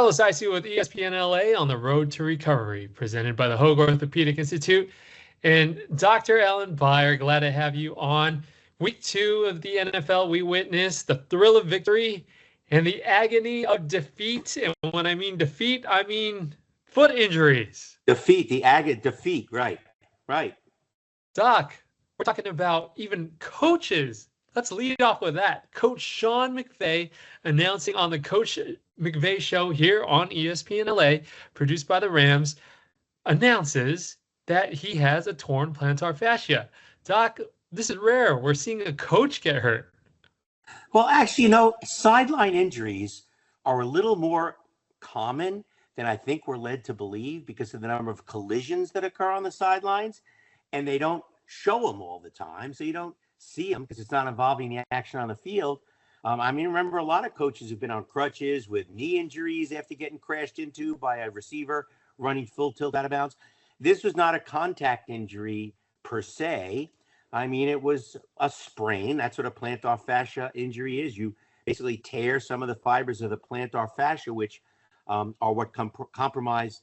Carlos Icy with ESPN LA on the road to recovery, presented by the Hoag Orthopedic Institute. And Dr. Alan Beyer, glad to have you on. Week 2 of the NFL, we witnessed the thrill of victory and the agony of defeat. And when I mean defeat, I mean foot injuries. Defeat, right. Doc, we're talking about even coaches. Let's lead off with that. Coach Sean McVay announcing on the Coach McVay show here on ESPN LA, produced by the Rams, announces that he has a torn plantar fascia. Doc, this is rare. We're seeing a coach get hurt. Well, actually, sideline injuries are a little more common than I think we're led to believe because of the number of collisions that occur on the sidelines, and they don't show them all the time, so you don't see them because it's not involving the action on the field. Remember a lot of coaches who've been on crutches with knee injuries after getting crashed into by a receiver running full tilt out of bounds. This was not a contact injury per se. It was a sprain. That's what a plantar fascia injury is. You basically tear some of the fibers of the plantar fascia, which are what comprise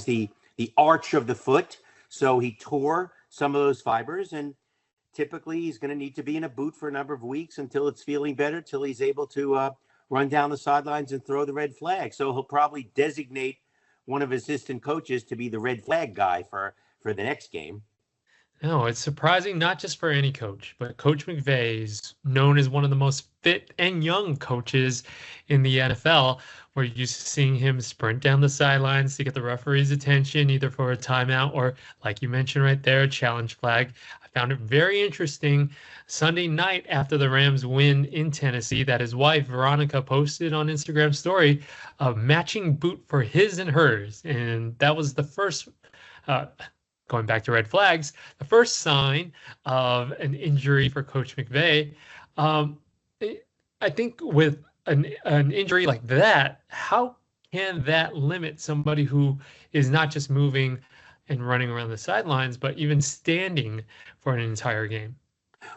the arch of the foot. So he tore some of those fibers, and typically he's going to need to be in a boot for a number of weeks until it's feeling better, till he's able to run down the sidelines and throw the red flag. So he'll probably designate one of his assistant coaches to be the red flag guy for the next game. No, it's surprising, not just for any coach, but Coach McVay is known as one of the most fit and young coaches in the NFL. We're used to seeing him sprint down the sidelines to get the referee's attention, either for a timeout or, like you mentioned right there, a challenge flag. I found it very interesting Sunday night after the Rams win in Tennessee that his wife, Veronica, posted on Instagram story a matching boot for his and hers. And that was the first going back to red flags, the first sign of an injury for Coach McVay. I think with an injury like that, how can that limit somebody who is not just moving and running around the sidelines, but even standing for an entire game?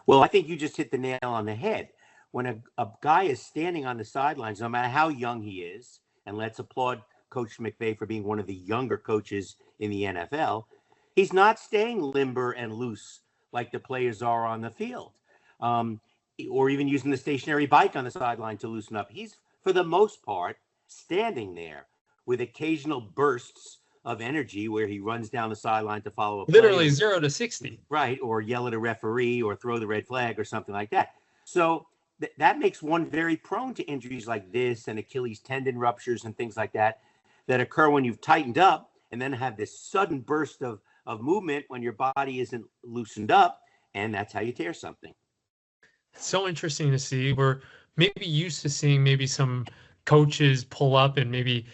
Well, I think you just hit the nail on the head. When a guy is standing on the sidelines, no matter how young he is, and let's applaud Coach McVay for being one of the younger coaches in the NFL, he's not staying limber and loose like the players are on the field, or even using the stationary bike on the sideline to loosen up. He's, for the most part, standing there with occasional bursts of energy where he runs down the sideline to follow a play. Literally 0 to 60. Right, or yell at a referee or throw the red flag or something like that. So that makes one very prone to injuries like this and Achilles tendon ruptures and things like that occur when you've tightened up and then have this sudden burst of movement when your body isn't loosened up, and that's how you tear something. It's so interesting to see. We're maybe used to seeing maybe some coaches pull up and maybe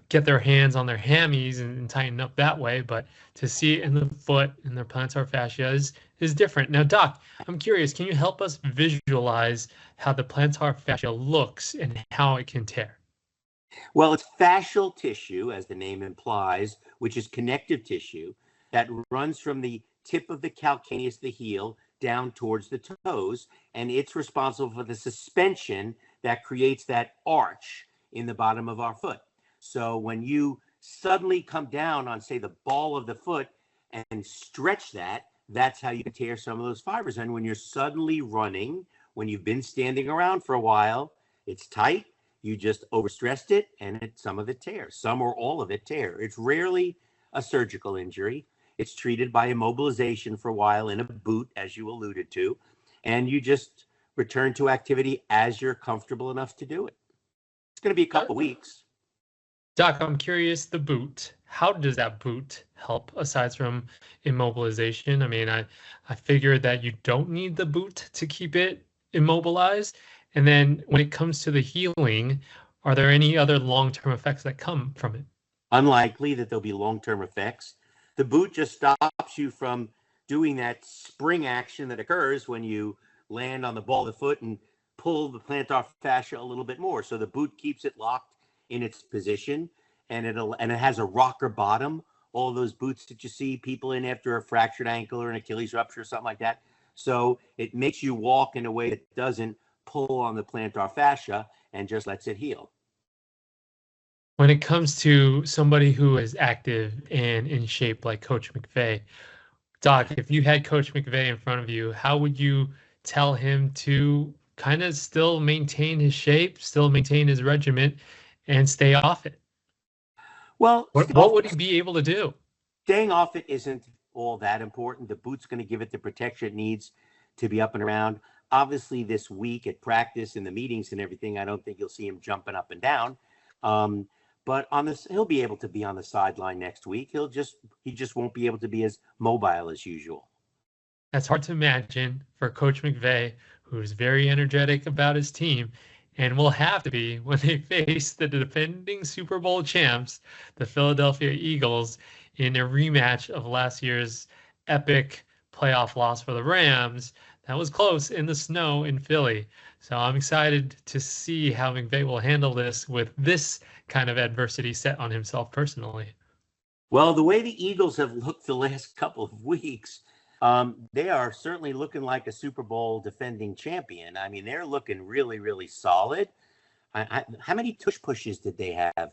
get their hands on their hammies and tighten up that way, but to see it in the foot and their plantar fascia is different. Now, Doc, I'm curious, can you help us visualize how the plantar fascia looks and how it can tear? Well, it's fascial tissue, as the name implies, which is connective tissue that runs from the tip of the calcaneus, the heel, down towards the toes, and it's responsible for the suspension that creates that arch in the bottom of our foot. So when you suddenly come down on, say, the ball of the foot and stretch that, that's how you can tear some of those fibers. And when you're suddenly running, when you've been standing around for a while, it's tight, you just overstressed it, and some of it tears. Some or all of it tear. It's rarely a surgical injury. It's treated by immobilization for a while in a boot, as you alluded to, and you just return to activity as you're comfortable enough to do it. It's going to be a couple weeks. Doc, I'm curious, the boot, how does that boot help aside from immobilization? I figured that you don't need the boot to keep it immobilized. And then when it comes to the healing, are there any other long-term effects that come from it? Unlikely that there'll be long-term effects. The boot just stops you from doing that spring action that occurs when you land on the ball of the foot and pull the plantar fascia a little bit more. So the boot keeps it locked in its position, and it has a rocker bottom. All of those boots that you see people in after a fractured ankle or an Achilles rupture or something like that. So it makes you walk in a way that doesn't pull on the plantar fascia and just lets it heal. When it comes to somebody who is active and in shape like Coach McVay, Doc, if you had Coach McVay in front of you, how would you tell him to kind of still maintain his shape, still maintain his regiment, and stay off it? Well, What would he be able to do? staying off it isn't all that important. The boot's going to give it the protection it needs to be up and around. Obviously, this week at practice and the meetings and everything, I don't think you'll see him jumping up and down. But on this, he'll be able to be on the sideline next week. He just won't be able to be as mobile as usual. That's hard to imagine for Coach McVay, who's very energetic about his team and will have to be when they face the defending Super Bowl champs, the Philadelphia Eagles, in a rematch of last year's epic playoff loss for the Rams. That was close in the snow in Philly. So I'm excited to see how McVay will handle this with this kind of adversity set on himself personally. Well, the way the Eagles have looked the last couple of weeks, they are certainly looking like a Super Bowl defending champion. I mean, they're looking really, really solid. How many tush pushes did they have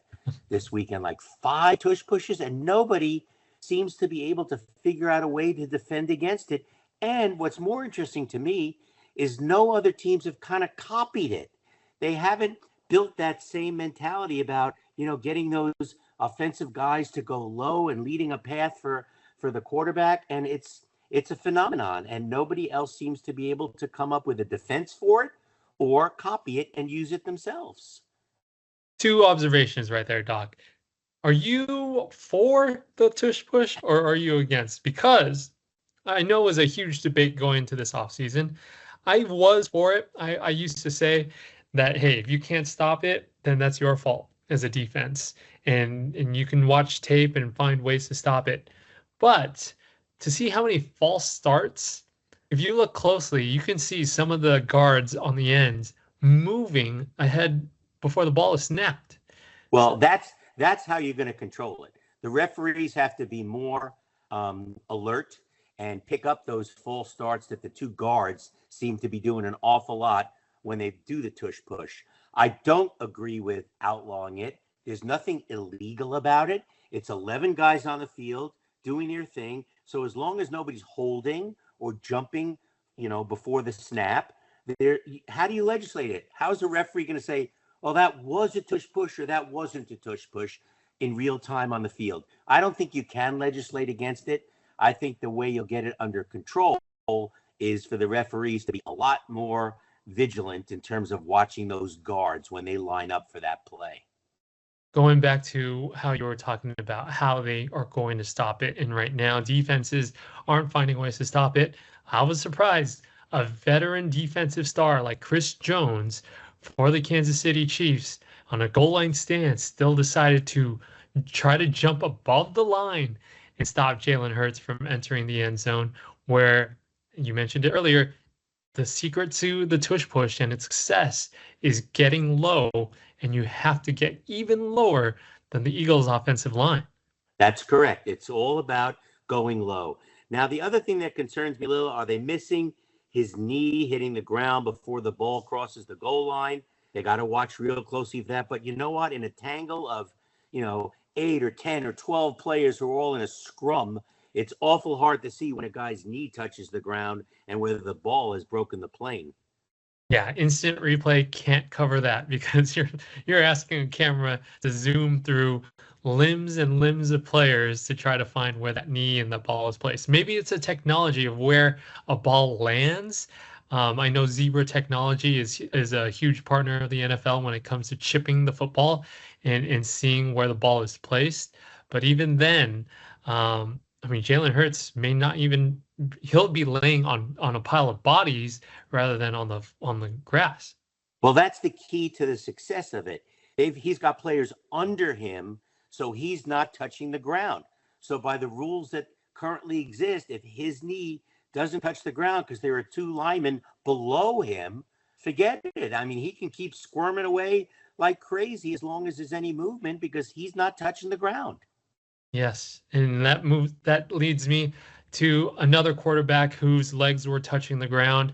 this weekend? Like 5 tush pushes, and nobody seems to be able to figure out a way to defend against it. And what's more interesting to me is no other teams have kind of copied it. They haven't built that same mentality about, getting those offensive guys to go low and leading a path for the quarterback. And it's a phenomenon, and nobody else seems to be able to come up with a defense for it or copy it and use it themselves. 2 observations right there, Doc. Are you for the tush push or are you against? Because I know it was a huge debate going into this offseason. I was for it. I used to say that, hey, if you can't stop it, then that's your fault as a defense. And you can watch tape and find ways to stop it. But to see how many false starts, if you look closely, you can see some of the guards on the ends moving ahead before the ball is snapped. Well, that's how you're going to control it. The referees have to be more alert and pick up those false starts that the 2 guards seem to be doing an awful lot when they do the tush push. I don't agree with outlawing it. There's nothing illegal about it. It's 11 guys on the field doing their thing. So as long as nobody's holding or jumping, before the snap, how do you legislate it? How's a referee going to say, well, that was a tush push or that wasn't a tush push in real time on the field? I don't think you can legislate against it. I think the way you'll get it under control is for the referees to be a lot more vigilant in terms of watching those guards when they line up for that play. Going back to how you were talking about how they are going to stop it, and right now defenses aren't finding ways to stop it. I was surprised a veteran defensive star like Chris Jones for the Kansas City Chiefs on a goal line stand still decided to try to jump above the line and stop Jalen Hurts from entering the end zone, where you mentioned it earlier, the secret to the tush push and its success is getting low, and you have to get even lower than the Eagles' offensive line. That's correct. It's all about going low. Now, the other thing that concerns me a little, are they missing his knee hitting the ground before the ball crosses the goal line? They got to watch real closely for that. But you know what? In a tangle of, 8 or 10 or 12 players who are all in a scrum, it's awful hard to see when a guy's knee touches the ground and whether the ball has broken the plane. Yeah, instant replay can't cover that because you're asking a camera to zoom through limbs and limbs of players to try to find where that knee and the ball is placed. Maybe it's a technology of where a ball lands. I know Zebra Technology is a huge partner of the NFL when it comes to chipping the football and seeing where the ball is placed. But even then, Jalen Hurts may not even, he'll be laying on a pile of bodies rather than on the grass. Well, that's the key to the success of it. He's got players under him, so he's not touching the ground. So by the rules that currently exist, if his knee doesn't touch the ground because there are 2 linemen below him, forget it. He can keep squirming away like crazy as long as there's any movement because he's not touching the ground. Yes, and that leads me to another quarterback whose legs were touching the ground,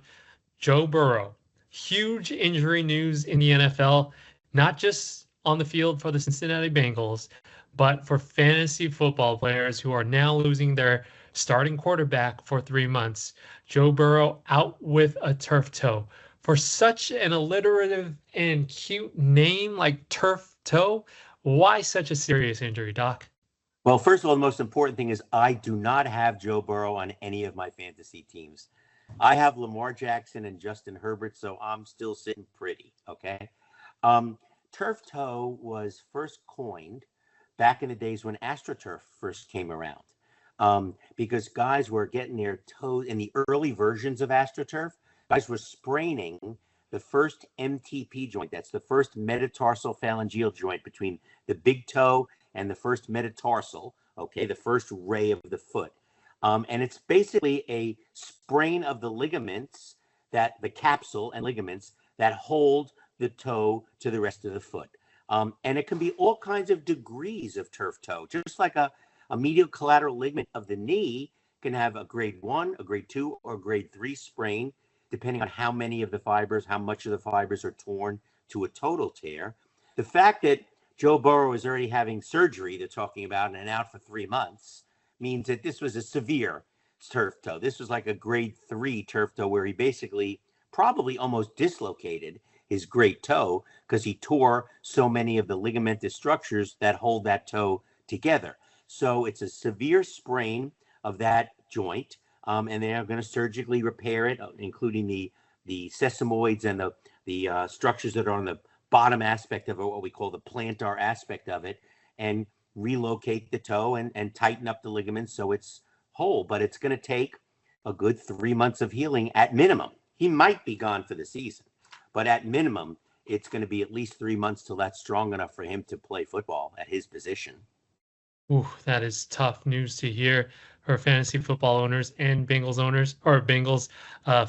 Joe Burrow. Huge injury news in the NFL, not just on the field for the Cincinnati Bengals, but for fantasy football players who are now losing their starting quarterback for 3 months. Joe Burrow out with a turf toe. For such an alliterative and cute name like turf toe, why such a serious injury, Doc? Well, first of all, the most important thing is I do not have Joe Burrow on any of my fantasy teams. I have Lamar Jackson and Justin Herbert, so I'm still sitting pretty, okay? Turf toe was first coined back in the days when AstroTurf first came around, because guys were getting their toes in the early versions of AstroTurf. Guys were spraining the first MTP joint. That's the first metatarsal phalangeal joint between the big toe and the first metatarsal, okay, the first ray of the foot. And it's basically a sprain of the ligaments, that the capsule and ligaments that hold the toe to the rest of the foot. And it can be all kinds of degrees of turf toe, just like a medial collateral ligament of the knee can have a grade 1, a grade 2, or a grade 3 sprain, depending on how many of the fibers, how much of the fibers are torn to a total tear. The fact that Joe Burrow is already having surgery, they're talking about, and out for 3 months, means that this was a severe turf toe. This was like a grade 3 turf toe where he basically probably almost dislocated his great toe because he tore so many of the ligamentous structures that hold that toe together. So it's a severe sprain of that joint, and they are going to surgically repair it, including the sesamoids and the structures that are on the bottom aspect of it, what we call the plantar aspect of it, and relocate the toe and tighten up the ligaments so it's whole. But it's going to take a good 3 months of healing at minimum. He might be gone for the season, but at minimum, it's going to be at least 3 months till that's strong enough for him to play football at his position. Ooh, that is tough news to hear for fantasy football owners and Bengals owners, or Bengals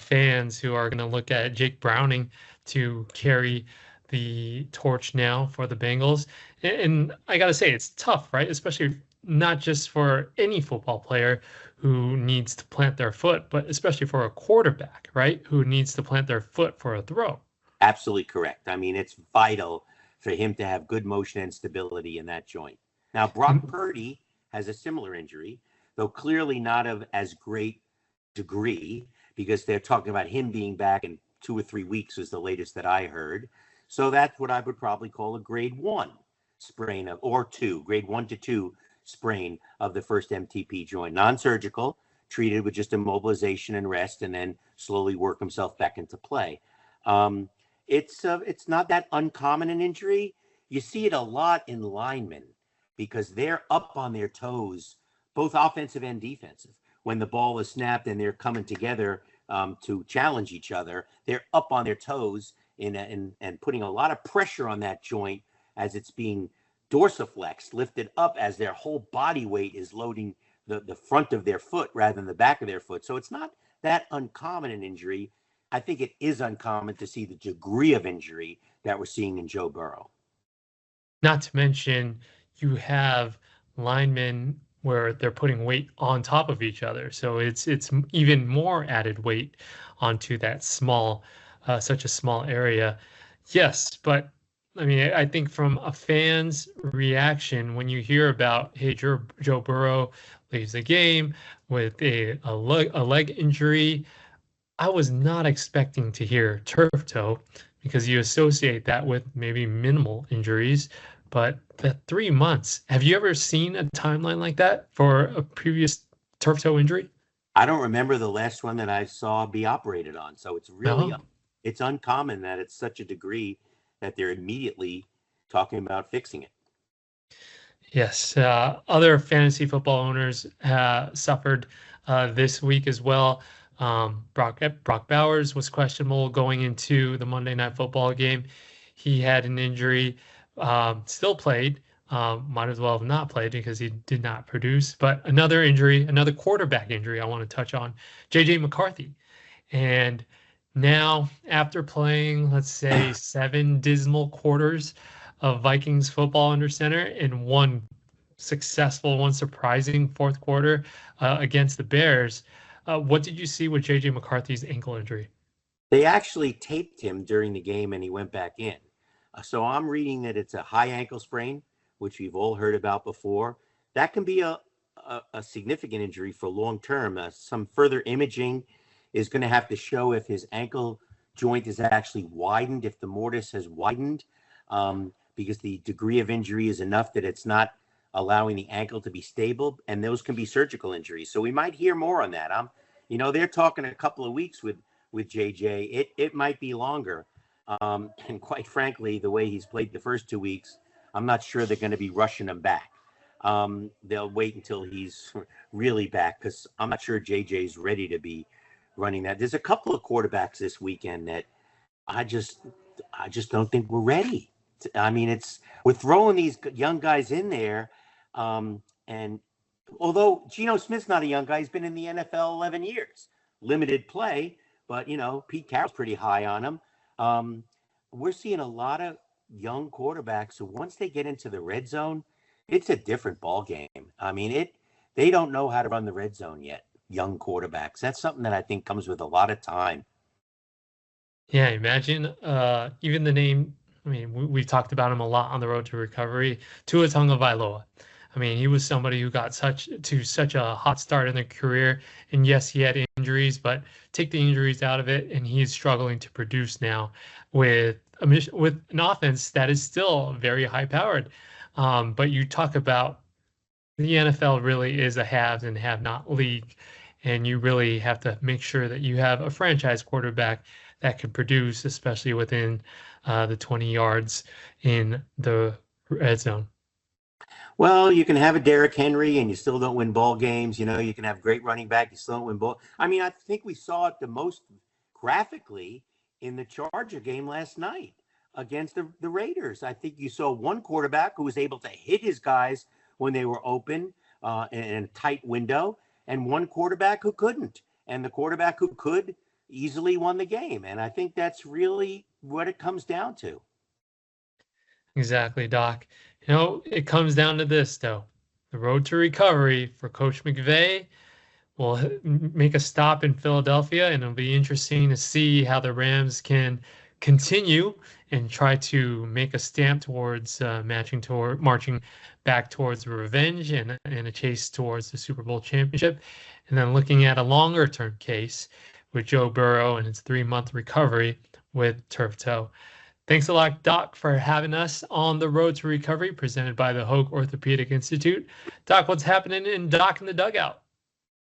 fans who are going to look at Jake Browning to carry the torch now for the Bengals. And I got to say, it's tough, right? Especially not just for any football player who needs to plant their foot, but especially for a quarterback, right? Who needs to plant their foot for a throw. Absolutely correct. I mean, it's vital for him to have good motion and stability in that joint. Now, Brock Purdy has a similar injury, though clearly not of as great degree, because they're talking about him being back in 2 or 3 weeks was the latest that I heard. So that's what I would probably call a grade 1 sprain of, or 2, grade 1 to 2 sprain of the first MTP joint, non-surgical, treated with just immobilization and rest, and then slowly work himself back into play. It's not that uncommon an injury. You see it a lot in linemen because they're up on their toes, both offensive and defensive. When the ball is snapped and they're coming together to challenge each other, they're up on their toes and putting a lot of pressure on that joint as it's being dorsiflexed, lifted up as their whole body weight is loading the front of their foot rather than the back of their foot. So it's not that uncommon an injury. I think it is uncommon to see the degree of injury that we're seeing in Joe Burrow. Not to mention, you have linemen where they're putting weight on top of each other, so it's even more added weight onto that such a small area. Yes, but I mean, I think from a fan's reaction when you hear about, hey, Joe Burrow leaves the game with a leg injury, I was not expecting to hear turf toe because you associate that with maybe minimal injuries. But the 3 months, have you ever seen a timeline like that for a previous turf toe injury? I don't remember the last one that I saw be operated on. So it's really, No. it's uncommon that it's such a degree that they're immediately talking about fixing it. Yes, other fantasy football owners suffered this week as well. Brock Bowers was questionable going into the Monday Night Football game. He had an injury, still played, might as well have not played because he did not produce. But another injury, another quarterback injury I want to touch on, J.J. McCarthy. And now, after playing, let's say, 7 dismal quarters of Vikings football under center in one successful, one surprising fourth quarter against the Bears, what did you see with J.J. McCarthy's ankle injury? They actually taped him during the game and he went back in. So I'm reading that it's a high ankle sprain, which we've all heard about before. That can be a significant injury for long term. Some further imaging is going to have to show if his ankle joint is actually widened, if the mortise has widened, because the degree of injury is enough that it's not allowing the ankle to be stable, and those can be surgical injuries. So we might hear more on that. They're talking a couple of weeks with JJ. It might be longer. And quite frankly, the way he's played the first 2 weeks, I'm not sure they're going to be rushing him back. They'll wait until he's really back, because I'm not sure JJ's ready to be running that. There's a couple of quarterbacks this weekend that I just don't think we're ready. We're throwing these young guys in there, and although Geno Smith's not a young guy, he's been in the NFL 11 years, limited play, but Pete Carroll's pretty high on him. We're seeing a lot of young quarterbacks who, once they get into the red zone, it's a different ball game. They don't know how to run the red zone yet. Young quarterbacks. That's something that I think comes with a lot of time. Yeah, imagine even the name. We've talked about him a lot on the road to recovery. Tua Tagovailoa. He was somebody who got such a hot start in their career, and yes, he had injuries, but take the injuries out of it, and he's struggling to produce now with an offense that is still very high powered. But you talk about the NFL really is a haves and have-not league, and you really have to make sure that you have a franchise quarterback that can produce, especially within the 20 yards in the red zone. Well, you can have a Derrick Henry and you still don't win ball games. You can have great running back, you still don't win ball. I think we saw it the most graphically in the Charger game last night against the Raiders. I think you saw one quarterback who was able to hit his guys when they were open in a tight window, and one quarterback who couldn't. And the quarterback who could easily won the game. And I think that's really what it comes down to. Exactly, Doc. It comes down to this, though. The road to recovery for Coach McVay will make a stop in Philadelphia, and it'll be interesting to see how the Rams can continue and try to make a stamp towards marching back towards revenge and a chase towards the Super Bowl championship. And then looking at a longer term case with Joe Burrow and his 3-month recovery with turf toe. Thanks a lot, Doc, for having us on the road to recovery, presented by the Hoag Orthopedic Institute. Doc, what's happening in Doc in the Dugout?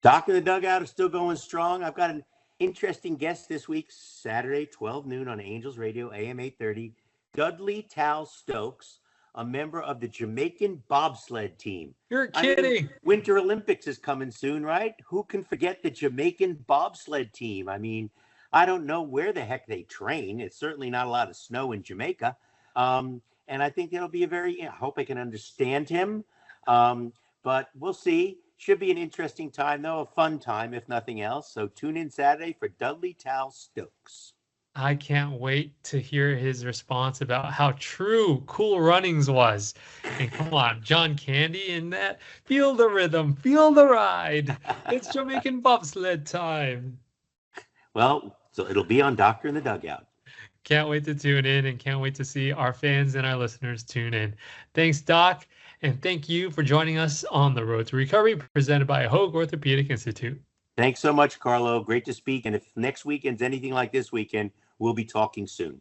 Doc in the Dugout is still going strong. I've got an interesting guest this week, Saturday, 12 noon on Angels Radio, AM 830. Dudley Tal Stokes, a member of the Jamaican bobsled team. You're kidding. Winter Olympics is coming soon, right? Who can forget the Jamaican bobsled team? I don't know where the heck they train. It's certainly not a lot of snow in Jamaica. And I think it'll be I hope I can understand him. But we'll see. Should be an interesting time, though, a fun time, if nothing else. So tune in Saturday for Dudley Tal Stokes. I can't wait to hear his response about how true Cool Runnings was. And come on, John Candy in that. Feel the rhythm, feel the ride. It's Jamaican bobsled time. Well, so it'll be on Doctor in the Dugout. Can't wait to tune in, and can't wait to see our fans and our listeners tune in. Thanks, Doc, and thank you for joining us on the Road to Recovery, presented by Hoag Orthopedic Institute. Thanks so much, Karlo. Great to speak. And if next weekend's anything like this weekend, we'll be talking soon.